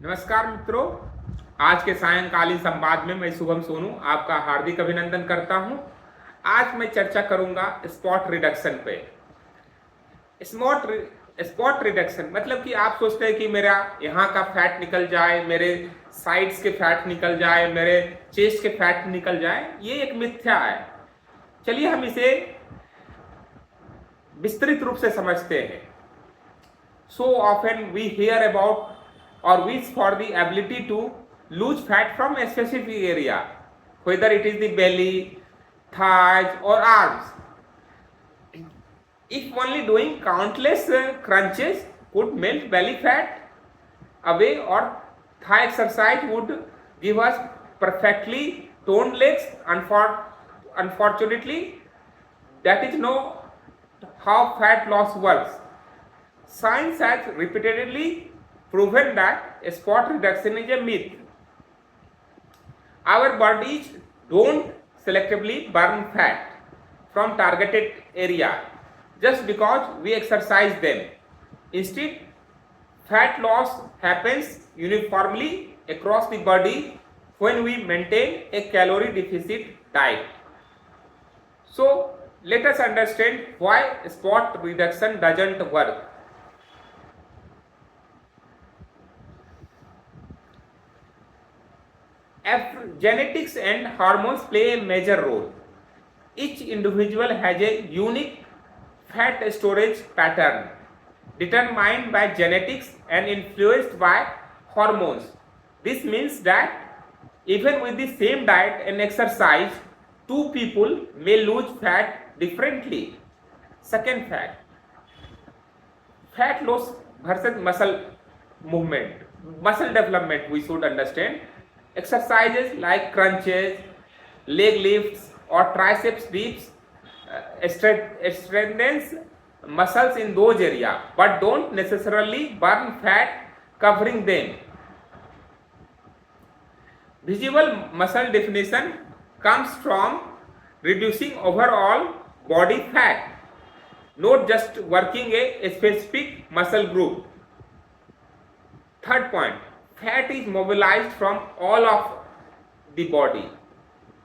नमस्कार मित्रों, आज के सायंकालीन संवाद में मैं शुभम सोनू आपका हार्दिक अभिनंदन करता हूं। आज मैं चर्चा करूंगा स्पॉट रिडक्शन पे। स्पॉट रिडक्शन मतलब कि आप सोचते हैं कि मेरा यहाँ का फैट निकल जाए, मेरे साइड्स के फैट निकल जाए, मेरे चेस्ट के फैट निकल जाए, ये एक मिथ्या है। चलिए हम इसे विस्तृत रूप से समझते हैं। So often we hear about or wish for the ability to lose fat from a specific area, whether it is the belly, thighs or arms. If only doing countless crunches could melt belly fat away, or thigh exercise would give us perfectly toned legs. Unfortunately, that is not how fat loss works. Science has repeatedly proven that spot reduction is a myth. Our bodies don't selectively burn fat from targeted area just because we exercise them. Instead, fat loss happens uniformly across the body when we maintain a calorie deficit diet. So, let us understand why spot reduction doesn't work. Genetics and hormones play a major role. Each individual has a unique fat storage pattern determined by genetics and influenced by hormones. This means that even with the same diet and exercise, two people may lose fat differently. Second fact, fat loss versus muscle development we should understand. Exercises like crunches, leg lifts or triceps dips strengthens muscles in those areas but don't necessarily burn fat covering them. Visible muscle definition comes from reducing overall body fat, not just working a specific muscle group. Third point, fat is mobilized from all of the body.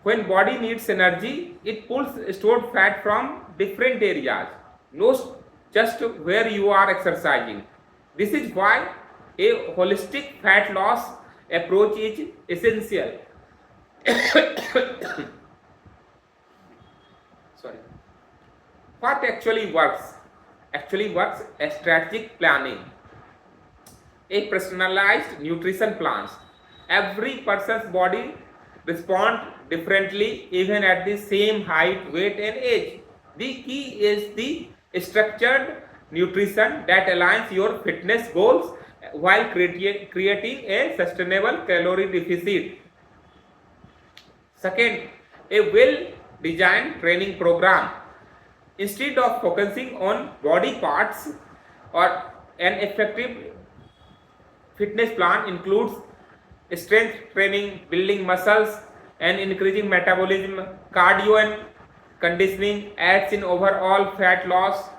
When body needs energy, it pulls stored fat from different areas, not just where you are exercising. This is why a holistic fat loss approach is essential. Sorry. What actually works? Actually works a strategic planning, a personalized nutrition plans. Every person's body respond differently even at the same height, weight and age. The key is the structured nutrition that aligns your fitness goals while creating a sustainable calorie deficit. Second, a well-designed training program. Instead of focusing on body parts, or an effective fitness plan includes strength training, building muscles and increasing metabolism. Cardio and conditioning aids in overall fat loss.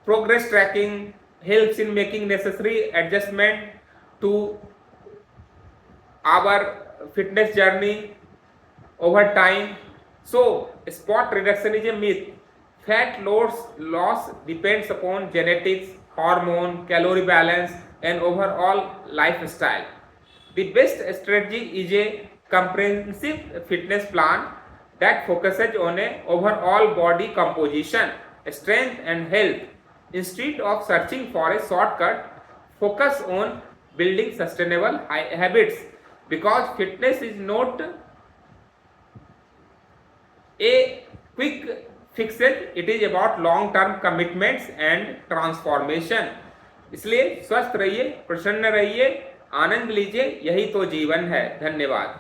Progress tracking helps in making necessary adjustment to our fitness journey over time. So, spot reduction is a myth. Fat loss depends upon genetics, hormone, calorie balance and overall lifestyle. The best strategy is a comprehensive fitness plan that focuses on a overall body composition, strength and health. Instead of searching for a shortcut, focus on building sustainable habits, because fitness is not a quick fixes, it is about long term commitments and transformation. इसलिए स्वस्थ रहिए, प्रसन्न रहिए, आनंद लीजिए, यही तो जीवन है। धन्यवाद।